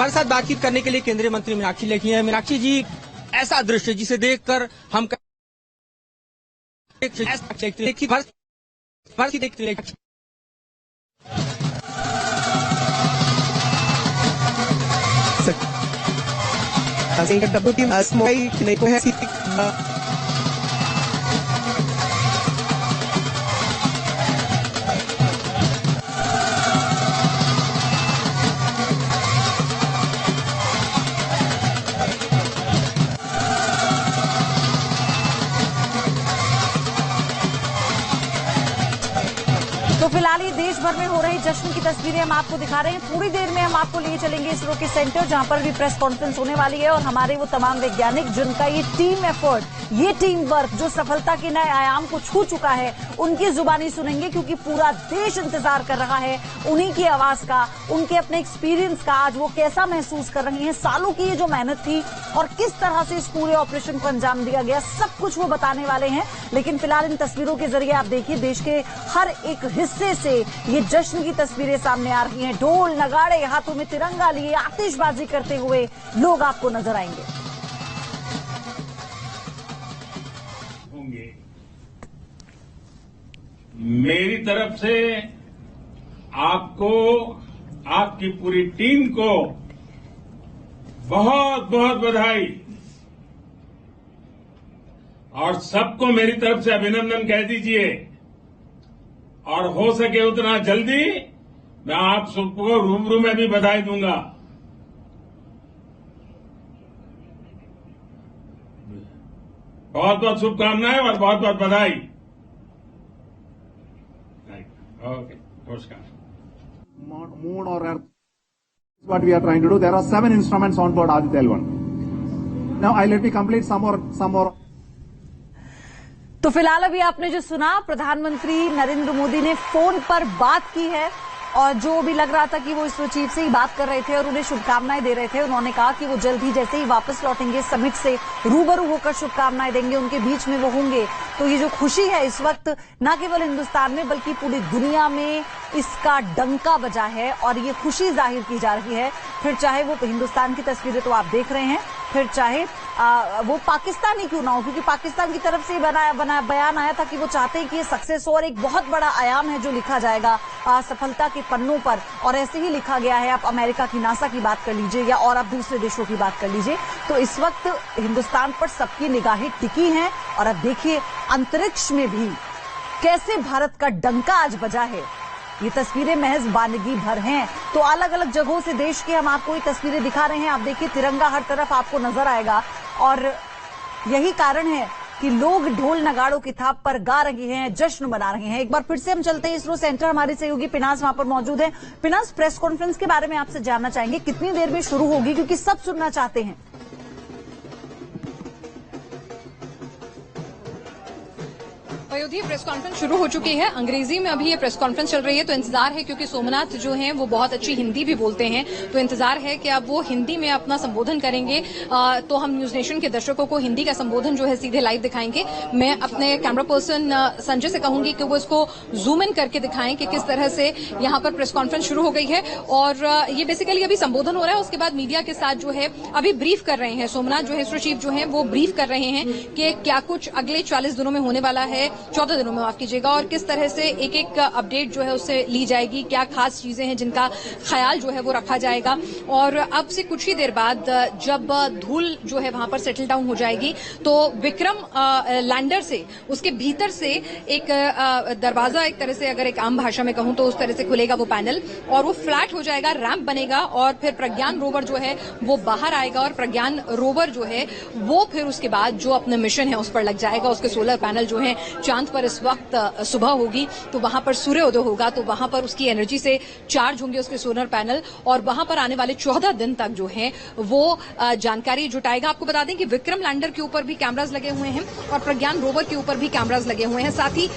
हमारे साथ बातचीत करने के लिए केंद्रीय मंत्री मीनाक्षी लेखी हैं। मीनाक्षी जी, ऐसा दृश्य जिसे देखकर हम तो फिलहाल ये देश भर में हो रही जश्न की तस्वीरें हम आपको दिखा रहे हैं। थोड़ी देर में हम आपको लिए चलेंगे इसरो के सेंटर, जहां पर भी प्रेस कॉन्फ्रेंस होने वाली है और हमारे वो तमाम वैज्ञानिक जिनका ये टीम एफर्ट, ये टीम वर्क जो सफलता के नए आयाम को छू चुका है, उनकी जुबानी सुनेंगे, क्योंकि पूरा देश इंतजार कर रहा है उन्हीं की आवाज का, उनके अपने एक्सपीरियंस का। आज वो कैसा महसूस कर रही हैं, सालों की ये जो मेहनत थी और किस तरह से इस पूरे ऑपरेशन को अंजाम दिया गया, सब कुछ वो बताने वाले हैं। लेकिन फिलहाल इन तस्वीरों के जरिए आप देखिए, देश के हर एक हिस्से से ये जश्न की तस्वीरें सामने आ रही हैं। ढोल नगाड़े, हाथों में तिरंगा लिए आतिशबाजी करते हुए लोग आपको नजर आएंगे। मेरी तरफ से आपको, आपकी पूरी टीम को बहुत बहुत बधाई और सबको मेरी तरफ से अभिनंदन कह दीजिए। और हो सके उतना जल्दी मैं आप सबको रूबरू में भी बधाई दूंगा। बहुत बहुत शुभकामनाएं और बहुत बहुत बधाई। ओके, नमस्कार। Moon or Earth, what we are trying to do. There are 7 instruments on board Aditya L1. Now let me complete some more. तो फिलहाल अभी आपने जो सुना, प्रधानमंत्री नरेंद्र मोदी ने फोन पर बात की है और जो भी लग रहा था कि वो इसरो चीफ से ही बात कर रहे थे और उन्हें शुभकामनाएं दे रहे थे। उन्होंने कहा कि वो जल्द ही जैसे ही वापस लौटेंगे समिट से रूबरू होकर शुभकामनाएं देंगे, उनके बीच में वो होंगे। तो ये जो खुशी है इस वक्त न केवल हिंदुस्तान में बल्कि पूरी दुनिया में इसका डंका बजा है और ये खुशी जाहिर की जा रही है। फिर चाहे वो हिंदुस्तान की तस्वीरें तो आप देख रहे हैं, फिर चाहे वो पाकिस्तानी क्यों ना हो, क्योंकि पाकिस्तान की तरफ से बयान आया था कि वो चाहते हैं कि ये सक्सेस हो और एक बहुत बड़ा आयाम है जो लिखा जाएगा सफलता के पन्नों पर। और ऐसे ही लिखा गया है। आप अमेरिका की नासा की बात कर लीजिए या और आप दूसरे देशों की बात कर लीजिए, तो इस वक्त हिंदुस्तान पर सबकी निगाहें टिकी हैं। और अब देखिए अंतरिक्ष में भी कैसे भारत का डंका आज बजा है। ये तस्वीरें महज बानगी भर हैं। तो अलग अलग जगहों से देश के हम आपको ये तस्वीरें दिखा रहे हैं। आप देखिए तिरंगा हर तरफ आपको नजर आएगा और यही कारण है कि लोग ढोल नगाड़ों की थाप पर गा रहे हैं, जश्न मना रहे हैं। एक बार फिर से हम चलते हैं इसरो सेंटर, हमारे सहयोगी पिनास वहां पर मौजूद है। पिनास, प्रेस कॉन्फ्रेंस के बारे में आपसे जानना चाहेंगे, कितनी देर में शुरू होगी, क्योंकि सब सुनना चाहते हैं। अयोध्या प्रेस कॉन्फ्रेंस शुरू हो चुकी है। अंग्रेजी में अभी ये प्रेस कॉन्फ्रेंस चल रही है, तो इंतजार है, क्योंकि सोमनाथ जो हैं वो बहुत अच्छी हिंदी भी बोलते हैं, तो इंतजार है कि अब वो हिंदी में अपना संबोधन करेंगे। तो हम न्यूज नेशन के दर्शकों को हिंदी का संबोधन जो है सीधे लाइव दिखाएंगे। मैं अपने कैमरा पर्सन संजय से कहूंगी कि वो इसको जूम इन करके दिखाएं कि किस तरह से यहाँ पर प्रेस कॉन्फ्रेंस शुरू हो गई है। और ये बेसिकली अभी संबोधन हो रहा है, उसके बाद मीडिया के साथ जो है अभी ब्रीफ कर रहे हैं। सोमनाथ जो है इसरो चीफ जो है वो ब्रीफ कर रहे हैं कि क्या कुछ अगले 40 दिनों में होने वाला है, 14 दिनों में माफ कीजिएगा, और किस तरह से एक एक अपडेट जो है उससे ली जाएगी, क्या खास चीजें हैं जिनका ख्याल जो है वो रखा जाएगा। और अब से कुछ ही देर बाद जब धूल जो है वहां पर सेटल डाउन हो जाएगी तो विक्रम लैंडर से उसके भीतर से एक दरवाजा, एक तरह से अगर एक आम भाषा में कहूं तो उस तरह से खुलेगा वो पैनल और वो फ्लैट हो जाएगा, रैंप बनेगा और फिर प्रज्ञान रोवर जो है वो बाहर आएगा और प्रज्ञान रोवर जो है वो फिर उसके बाद जो अपना मिशन है उस पर लग जाएगा। उसके सोलर पैनल जो है चांद पर इस वक्त सुबह होगी तो वहां पर सूर्योदय होगा, तो वहां पर उसकी एनर्जी से चार्ज होंगे उसके सोलर पैनल और वहां पर आने वाले 14 दिन तक जो है वो जानकारी जुटाएगा। आपको बता दें कि विक्रम लैंडर के ऊपर भी कैमराज लगे हुए हैं और प्रज्ञान रोवर के ऊपर भी कैमराज लगे हुए हैं। साथ ही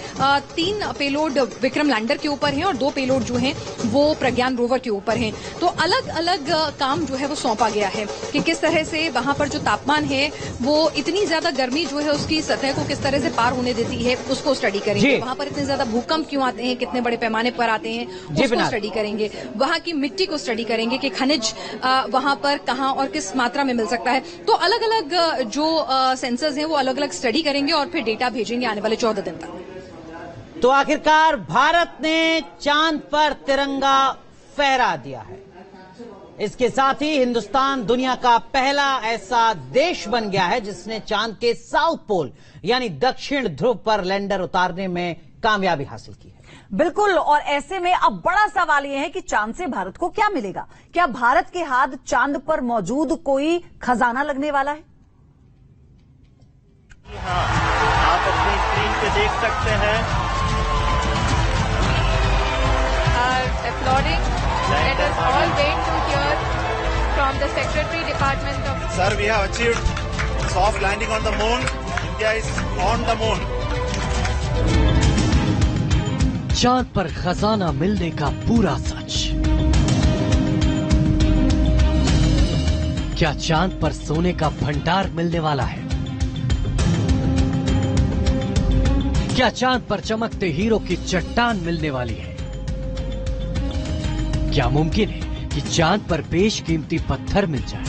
3 पेलोड विक्रम लैंडर के ऊपर हैं और 2 पेलोड जो हैं वो प्रज्ञान रोवर के ऊपर हैं। तो अलग अलग काम जो है वो सौंपा गया है कि किस तरह से वहां पर जो तापमान है वो इतनी ज्यादा गर्मी जो है उसकी सतह को किस तरह से पार होने देती है, उसको स्टडी करेंगे। वहां पर इतने ज्यादा भूकंप क्यों आते हैं, कितने बड़े पैमाने पर आते हैं, उसको स्टडी करेंगे। वहां की मिट्टी को स्टडी करेंगे कि खनिज वहां पर कहां और किस मात्रा में मिल सकता है। तो अलग अलग जो सेंसर्स हैं वो अलग अलग स्टडी करेंगे और फिर डेटा भेजेंगे आने वाले 14 दिन तक। तो आखिरकार भारत ने चांद पर तिरंगा फहरा दिया है। इसके साथ ही हिंदुस्तान दुनिया का पहला ऐसा देश बन गया है जिसने चांद के साउथ पोल यानी दक्षिण ध्रुव पर लैंडर उतारने में कामयाबी हासिल की है। बिल्कुल, और ऐसे में अब बड़ा सवाल यह है कि चांद से भारत को क्या मिलेगा? क्या भारत के हाथ चांद पर मौजूद कोई खजाना लगने वाला है? हाँ, आप अपनी स्क्रीन पे देख सकते हैं। Applauding. Let us all wait to hear from the Secretary Department of... Sir, we have achieved soft landing on the moon. India is on the moon. चांद पर खजाना मिलने का पूरा सच। क्या चांद पर सोने का भंडार मिलने वाला है? क्या चांद पर चमकते हीरो की चट्टान मिलने वाली है? क्या मुमकिन है कि चांद पर बेशकीमती पत्थर मिल जाए?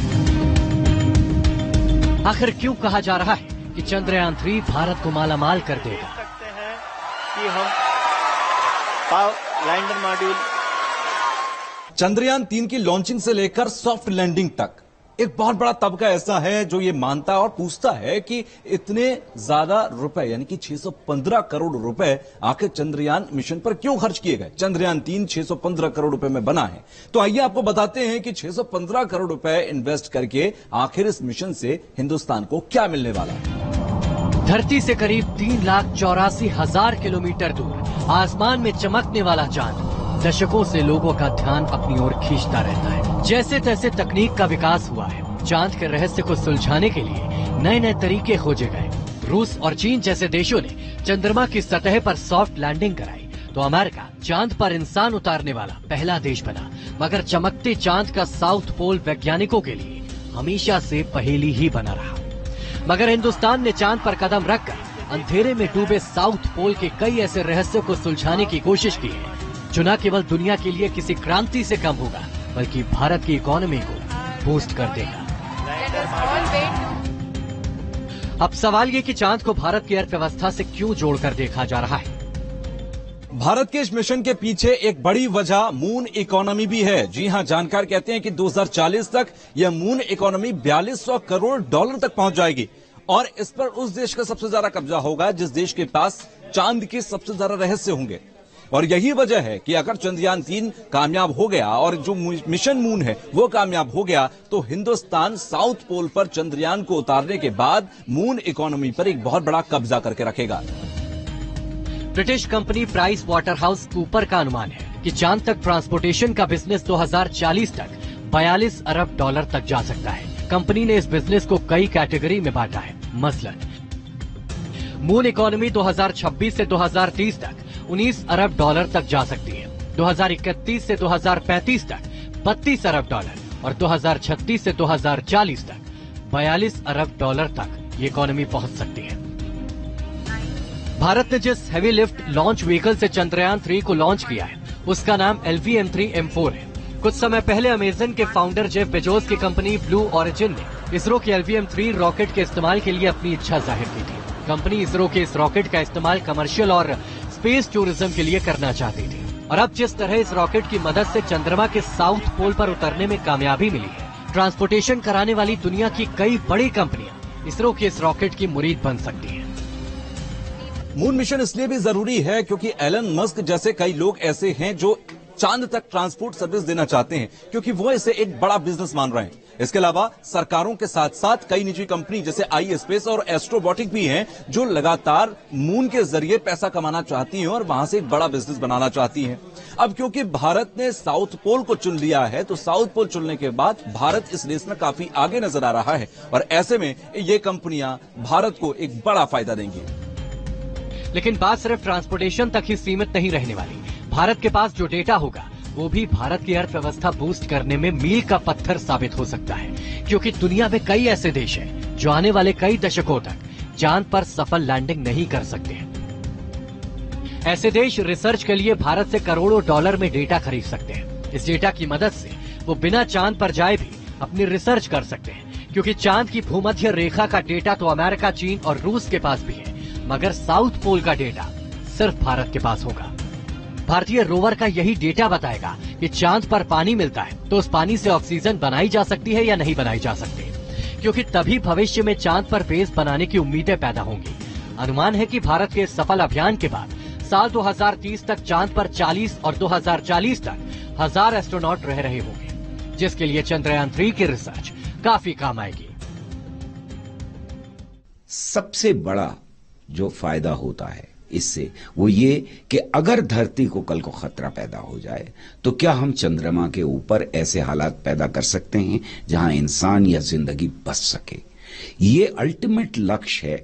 आखिर क्यों कहा जा रहा है कि चंद्रयान 3 भारत को मालामाल कर देगा? सकते हैं कि हम लैंडर मॉड्यूल चंद्रयान 3 की लॉन्चिंग से लेकर सॉफ्ट लैंडिंग तक एक बहुत बड़ा तबका ऐसा है जो ये मानता और पूछता है कि इतने ज्यादा रुपए यानी कि 615 करोड़ रुपए आखिर चंद्रयान मिशन पर क्यों खर्च किए गए। चंद्रयान 3 615 करोड़ रुपए में बना है, तो आइए आपको बताते हैं कि 615 करोड़ रुपए इन्वेस्ट करके आखिर इस मिशन से हिंदुस्तान को क्या मिलने वाला है। धरती से करीब 3,84,000 किलोमीटर दूर आसमान में चमकने वाला चांद दशकों से लोगों का ध्यान अपनी ओर खींचता रहता है। जैसे तैसे तकनीक का विकास हुआ है। चांद के रहस्य को सुलझाने के लिए नए नए तरीके खोजे गए। रूस और चीन जैसे देशों ने चंद्रमा की सतह पर सॉफ्ट लैंडिंग कराई, तो अमेरिका चांद पर इंसान उतारने वाला पहला देश बना। मगर चमकते चांद का साउथ पोल वैज्ञानिकों के लिए हमेशा से पहेली ही बना रहा। मगर हिंदुस्तान ने चांद पर कदम रखकर अंधेरे में डूबे साउथ पोल के कई ऐसे रहस्यों को सुलझाने की कोशिश की है जो न केवल दुनिया के लिए किसी क्रांति से कम होगा बल्कि भारत की इकोनॉमी को बूस्ट कर देगा। अब सवाल ये कि चांद को भारत की अर्थव्यवस्था से क्यों जोड़कर देखा जा रहा है। भारत के इस मिशन के पीछे एक बड़ी वजह मून इकोनॉमी भी है। जी हां, जानकार कहते हैं कि 2040 तक यह मून इकोनॉमी 4200 करोड़ डॉलर तक पहुंच जाएगी और इस पर उस देश का सबसे ज्यादा कब्जा होगा जिस देश के पास चांद के सबसे ज्यादा रहस्य होंगे। और यही वजह है कि अगर चंद्रयान 3 कामयाब हो गया और जो मिशन मून है वो कामयाब हो गया तो हिंदुस्तान साउथ पोल पर चंद्रयान को उतारने के बाद मून इकोनॉमी पर एक बहुत बड़ा कब्जा करके रखेगा। British company price Waterhouse Cooper का अनुमान है कि चांद तक ट्रांसपोर्टेशन का बिजनेस 2040 तक 42 अरब डॉलर तक जा सकता है। कंपनी ने इस बिजनेस को कई कैटेगरी में बांटा है। मसलन मून इकोनॉमी 2026 से 2030 तक 19 अरब डॉलर तक जा सकती है। 2031 से 2035 तक 32 अरब डॉलर और 2036 से 2040 तक 42 अरब डॉलर तक ये इकोनॉमी पहुंच सकती है। भारत ने जिस हेवी लिफ्ट लॉन्च व्हीकल से चंद्रयान 3 को लॉन्च किया है उसका नाम LVM-3M4 है। कुछ समय पहले अमेजन के फाउंडर जेफ बेजोस की कंपनी ब्लू ओरिजिन ने इसरो के LVM-3 रॉकेट के इस्तेमाल के लिए अपनी इच्छा जाहिर की थी। कंपनी इसरो के इस रॉकेट का इस्तेमाल कमर्शियल और स्पेस टूरिज्म के लिए करना चाहती थी और अब जिस तरह इस रॉकेट की मदद से चंद्रमा के साउथ पोल पर उतरने में कामयाबी मिली है, ट्रांसपोर्टेशन कराने वाली दुनिया की कई बड़ी कंपनियां इसरो के इस रॉकेट की मुरीद बन सकती हैं। मून मिशन इसलिए भी जरूरी है क्योंकि एलन मस्क जैसे कई लोग ऐसे हैं जो चांद तक ट्रांसपोर्ट सर्विस देना चाहते हैं क्योंकि वो इसे एक बड़ा बिजनेस मान रहे हैं। इसके अलावा सरकारों के साथ साथ कई निजी कंपनी जैसे आई स्पेस और एस्ट्रोबॉटिक भी हैं जो लगातार मून के जरिए पैसा कमाना चाहती हैं और वहां से एक बड़ा बिजनेस बनाना चाहती हैं। अब क्योंकि भारत ने साउथ पोल को चुन लिया है तो साउथ पोल चुनने के बाद भारत इस रेस में काफी आगे नजर आ रहा है और ऐसे में ये कंपनियां भारत को एक बड़ा फायदा देंगी। लेकिन बात सिर्फ ट्रांसपोर्टेशन तक ही सीमित नहीं रहने वाली। भारत के पास जो डेटा होगा वो भी भारत की अर्थव्यवस्था बूस्ट करने में मील का पत्थर साबित हो सकता है क्योंकि दुनिया में कई ऐसे देश हैं जो आने वाले कई दशकों तक चांद पर सफल लैंडिंग नहीं कर सकते हैं। ऐसे देश रिसर्च के लिए भारत से करोड़ों डॉलर में डेटा खरीद सकते हैं। इस डेटा की मदद से वो बिना चांद पर जाए भी अपनी रिसर्च कर सकते हैं, क्योंकि चांद की भूमध्य रेखा का डेटा तो अमेरिका, चीन और रूस के पास भी है, मगर साउथ पोल का डेटा सिर्फ भारत के पास होगा। भारतीय रोवर का यही डेटा बताएगा कि चांद पर पानी मिलता है तो उस पानी से ऑक्सीजन बनाई जा सकती है या नहीं बनाई जा सकती, क्योंकि तभी भविष्य में चांद पर बेस बनाने की उम्मीदें पैदा होंगी। अनुमान है कि भारत के इस सफल अभियान के बाद साल 2030 तक चांद पर 40 और 2040 तक 1000 एस्ट्रोनॉट रह रहे होंगे, जिसके लिए चंद्रयान 3 की रिसर्च काफी काम आएगी। सबसे बड़ा जो फायदा होता है इससे वो ये कि अगर धरती को कल को खतरा पैदा हो जाए तो क्या हम चंद्रमा के ऊपर ऐसे हालात पैदा कर सकते हैं जहां इंसान या जिंदगी बच सके। ये अल्टीमेट लक्ष्य है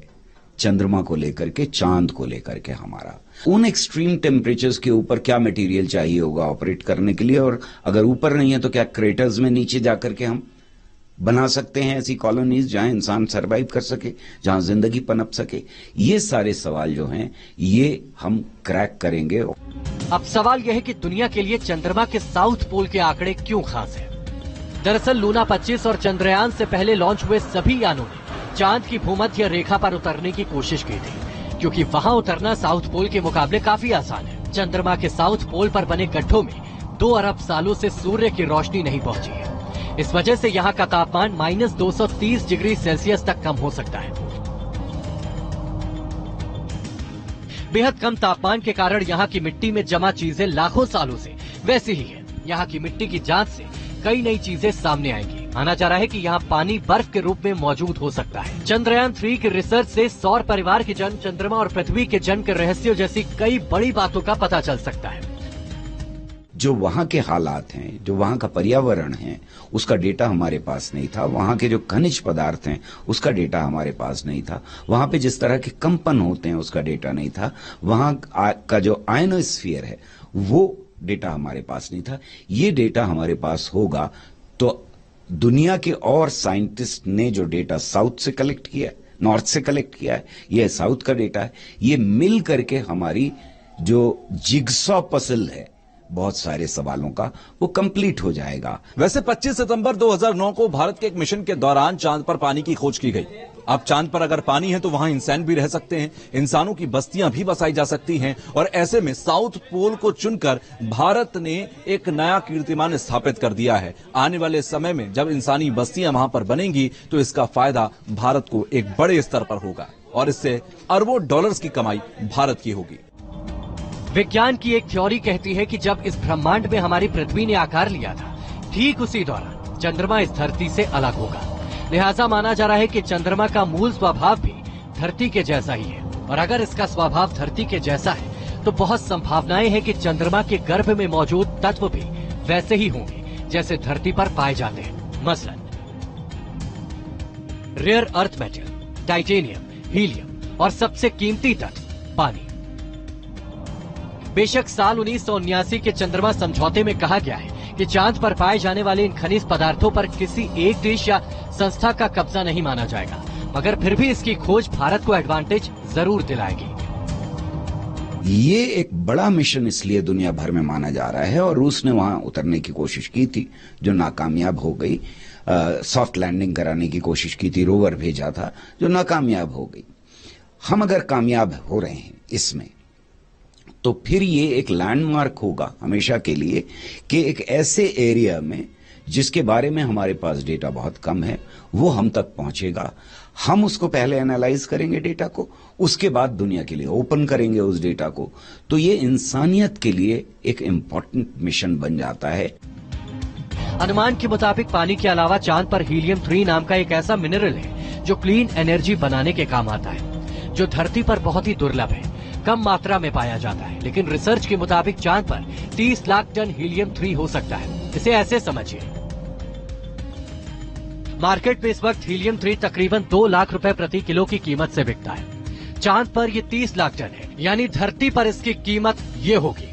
चंद्रमा को लेकर के, चांद को लेकर के हमारा। उन एक्सट्रीम टेम्परेचर्स के ऊपर क्या मटेरियल चाहिए होगा ऑपरेट करने के लिए, और अगर ऊपर नहीं है तो क्या क्रेटर्स में नीचे जाकर के हम बना सकते हैं ऐसी कॉलोनीज जहां इंसान सरवाइव कर सके, जहां जिंदगी पनप सके। ये सारे सवाल जो हैं ये हम क्रैक करेंगे। अब सवाल यह है कि दुनिया के लिए चंद्रमा के साउथ पोल के आंकड़े क्यों खास हैं? दरअसल लूना 25 और चंद्रयान से पहले लॉन्च हुए सभी यानों ने चांद की भूमध्य रेखा पर उतरने की कोशिश की थी, क्योंकि वहां उतरना साउथ पोल के मुकाबले काफी आसान है। चंद्रमा के साउथ पोल पर बने गड्ढों में 2 अरब सालों से सूर्य की रोशनी नहीं पहुंची है। इस वजह से यहाँ का तापमान -230 डिग्री सेल्सियस तक कम हो सकता है। बेहद कम तापमान के कारण यहाँ की मिट्टी में जमा चीजें लाखों सालों से वैसी ही है। यहाँ की मिट्टी की जांच से कई नई चीजें सामने आएंगी। माना जा रहा है कि यहाँ पानी बर्फ के रूप में मौजूद हो सकता है। चंद्रयान 3 की रिसर्च से सौर परिवार के जन्म, चंद्रमा और पृथ्वी के जन्म के रहस्यों जैसी कई बड़ी बातों का पता चल सकता है। जो वहां के हालात हैं, जो वहां का पर्यावरण है, उसका डेटा हमारे पास नहीं था। वहां के जो खनिज पदार्थ हैं उसका डेटा हमारे पास नहीं था। वहां पे जिस तरह के कंपन होते हैं उसका डेटा नहीं था। वहां का जो आयनोस्फीयर है वो डेटा हमारे पास नहीं था। ये डेटा हमारे पास होगा तो दुनिया के और साइंटिस्ट ने जो डेटा साउथ से कलेक्ट किया है, नॉर्थ से कलेक्ट किया है, ये साउथ का डेटा है, ये मिल करके हमारी जो जिगसॉ पजल है बहुत सारे सवालों का वो कंप्लीट हो जाएगा। वैसे 25 सितंबर 2009 को भारत के एक मिशन के दौरान चांद पर पानी की खोज की गई। अब चांद पर अगर पानी है तो वहां इंसान भी रह सकते हैं, इंसानों की बस्तियां भी बसाई जा सकती हैं, और ऐसे में साउथ पोल को चुनकर भारत ने एक नया कीर्तिमान स्थापित कर दिया है। आने वाले समय में जब इंसानी बस्तियां वहां पर बनेंगी तो इसका फायदा भारत को एक बड़े स्तर पर होगा और इससे अरबों डॉलर्स की कमाई भारत की होगी। विज्ञान की एक थ्योरी कहती है कि जब इस ब्रह्मांड में हमारी पृथ्वी ने आकार लिया था, ठीक उसी दौरान चंद्रमा इस धरती से अलग होगा। लिहाजा माना जा रहा है कि चंद्रमा का मूल स्वभाव भी धरती के जैसा ही है, और अगर इसका स्वभाव धरती के जैसा है तो बहुत संभावनाएं हैं कि चंद्रमा के गर्भ में मौजूद तत्व भी वैसे ही होंगे जैसे धरती पर पाए जाते हैं। मसलन rare earth metal, titanium, helium और सबसे कीमती तत्व पानी। बेशक साल 1979 के चंद्रमा समझौते में कहा गया है कि चांद पर पाए जाने वाले इन खनिज पदार्थों पर किसी एक देश या संस्था का कब्जा नहीं माना जाएगा, मगर फिर भी इसकी खोज भारत को एडवांटेज जरूर दिलाएगी। ये एक बड़ा मिशन इसलिए दुनिया भर में माना जा रहा है, और रूस ने वहां उतरने की कोशिश की थी जो नाकामयाब हो गई। सॉफ्ट लैंडिंग कराने की कोशिश की थी, रोवर भेजा था जो नाकामयाब हो गई। हम अगर कामयाब हो रहे हैं इसमें तो फिर ये एक लैंडमार्क होगा हमेशा के लिए कि एक ऐसे एरिया में जिसके बारे में हमारे पास डेटा बहुत कम है वो हम तक पहुंचेगा। हम उसको पहले एनालाइज करेंगे डेटा को, उसके बाद दुनिया के लिए ओपन करेंगे उस डेटा को। तो ये इंसानियत के लिए एक इंपॉर्टेंट मिशन बन जाता है। अनुमान के मुताबिक पानी के अलावा चांद पर हीलियम 3 नाम का एक ऐसा मिनरल है जो क्लीन एनर्जी बनाने के काम आता है, जो धरती पर बहुत ही दुर्लभ है, कम मात्रा में पाया जाता है। लेकिन रिसर्च के मुताबिक चांद पर 30 लाख टन हीलियम 3 हो सकता है। इसे ऐसे समझिए, मार्केट में इस वक्त हीलियम 3 तकरीबन 2 लाख रुपए प्रति किलो की कीमत से बिकता है। चांद पर ये 30 लाख टन है, यानी धरती पर इसकी कीमत ये होगी,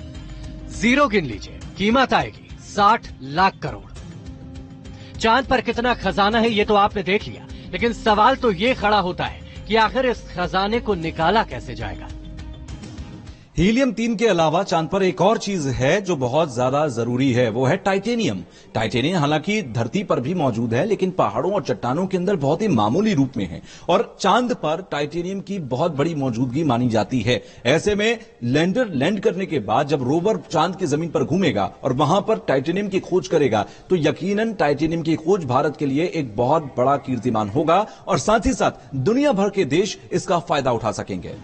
जीरो गिन लीजिए, कीमत आएगी 60 लाख करोड़। चांद पर कितना खजाना है ये तो आपने देख लिया, लेकिन सवाल तो ये खड़ा होता है कि आखिर इस खजाने को निकाला कैसे जाएगा। हीलियम 3 के अलावा चांद पर एक और चीज है जो बहुत ज्यादा जरूरी है, वो है टाइटेनियम। टाइटेनियम हालांकि धरती पर भी मौजूद है, लेकिन पहाड़ों और चट्टानों के अंदर बहुत ही मामूली रूप में है और चांद पर टाइटेनियम की बहुत बड़ी मौजूदगी मानी जाती है। ऐसे में लैंडर लैंड करने के बाद जब रोवर चांद की जमीन पर घूमेगा और वहां पर टाइटेनियम की खोज करेगा तो यकीनन टाइटेनियम की खोज भारत के लिए एक बहुत बड़ा कीर्तिमान होगा और साथ ही साथ दुनिया भर के देश इसका फायदा उठा सकेंगे।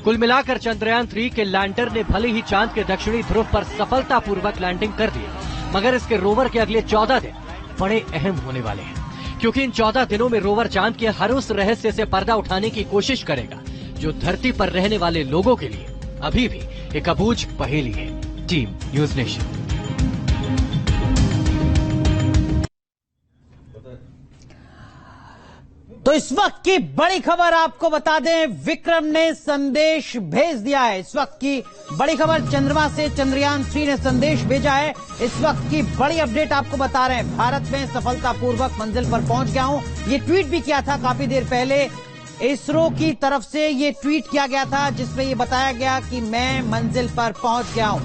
कुल मिलाकर चंद्रयान 3 के लैंडर ने भले ही चांद के दक्षिणी ध्रुव पर सफलतापूर्वक लैंडिंग कर दी, मगर इसके रोवर के अगले 14 दिन बड़े अहम होने वाले हैं, क्योंकि इन 14 दिनों में रोवर चांद के हर उस रहस्य से पर्दा उठाने की कोशिश करेगा जो धरती पर रहने वाले लोगों के लिए अभी भी एक अबूझ पहेली है। Team news nation. तो इस वक्त की बड़ी खबर आपको बता दें, विक्रम ने संदेश भेज दिया है। इस वक्त की बड़ी खबर, चंद्रमा से चंद्रयान 3 ने संदेश भेजा है। इस वक्त की बड़ी अपडेट आपको बता रहे हैं, भारत में सफलतापूर्वक मंजिल पर पहुंच गया हूं। ये ट्वीट भी किया था काफी देर पहले, इसरो की तरफ से ये ट्वीट किया गया था जिसमें ये बताया गया कि मैं मंजिल पर पहुंच गया हूं,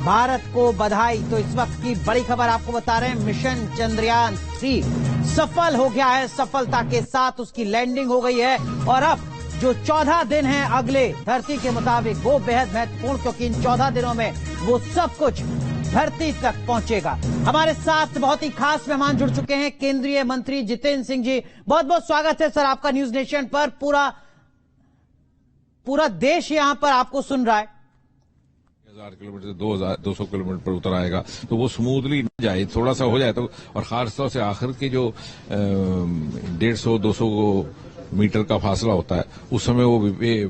भारत को बधाई। तो इस वक्त की बड़ी खबर आपको बता रहे हैं, मिशन चंद्रयान 3 सफल हो गया है, सफलता के साथ उसकी लैंडिंग हो गई है और अब जो 14 दिन हैं अगले धरती के मुताबिक वो बेहद महत्वपूर्ण, क्योंकि इन 14 दिनों में वो सब कुछ धरती तक पहुंचेगा। हमारे साथ बहुत ही खास मेहमान जुड़ चुके हैं, केंद्रीय मंत्री जितेंद्र सिंह जी। बहुत बहुत स्वागत है सर आपका न्यूज नेशन पर। पूरा देश यहां पर आपको सुन रहा है। 1000 किलोमीटर से 200 किलोमीटर पर उतर आएगा तो वो स्मूथली जाए, थोड़ा सा हो जाए तो, और खासतौर से आखिर के जो 150-200 मीटर का फासला होता है उस समय वो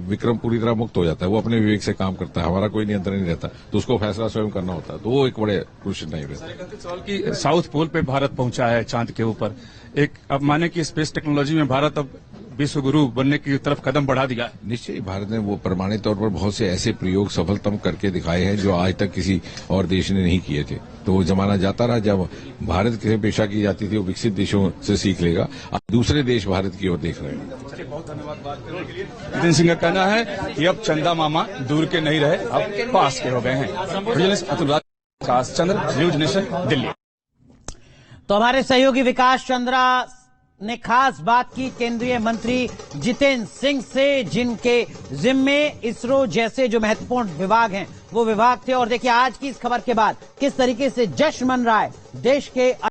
विक्रम पूरी तरह मुक्त हो जाता है, वो अपने विवेक से काम करता है, हमारा कोई नियंत्रण नहीं रहता, तो उसको फैसला स्वयं करना होता है, तो वो एक बड़े क्रूशियल टाइम रहता है। कि साउथ पोल पे भारत पहुंचा है चांद के ऊपर, एक अब माने कि स्पेस टेक्नोलॉजी में भारत अब विश्व गुरु बनने की तरफ कदम बढ़ा दिया। निश्चय भारत ने वो प्रमाणित तौर पर बहुत से ऐसे प्रयोग सफलतम करके दिखाए हैं जो आज तक किसी और देश ने नहीं किए थे। तो वो जमाना जाता रहा जब भारत की पेशा की जाती थी, वो विकसित देशों से सीख लेगा, अब दूसरे देश भारत की ओर देख रहे हैं। बहुत धन्यवाद बात करने के लिए। जितेंद्र सिंह का कहना है कि अब चंदा मामा दूर के नहीं रहे, अब पास के हो गए हैं। अतुल चंद्र, न्यूज नेशन, दिल्ली। तो हमारे सहयोगी विकास चंद्रा ने खास बात की केंद्रीय मंत्री जितेंद्र सिंह से, जिनके जिम्मे इसरो जैसे जो महत्वपूर्ण विभाग हैं वो विभाग थे। और देखिए आज की इस खबर के बाद किस तरीके से जश्न मन रहा है देश के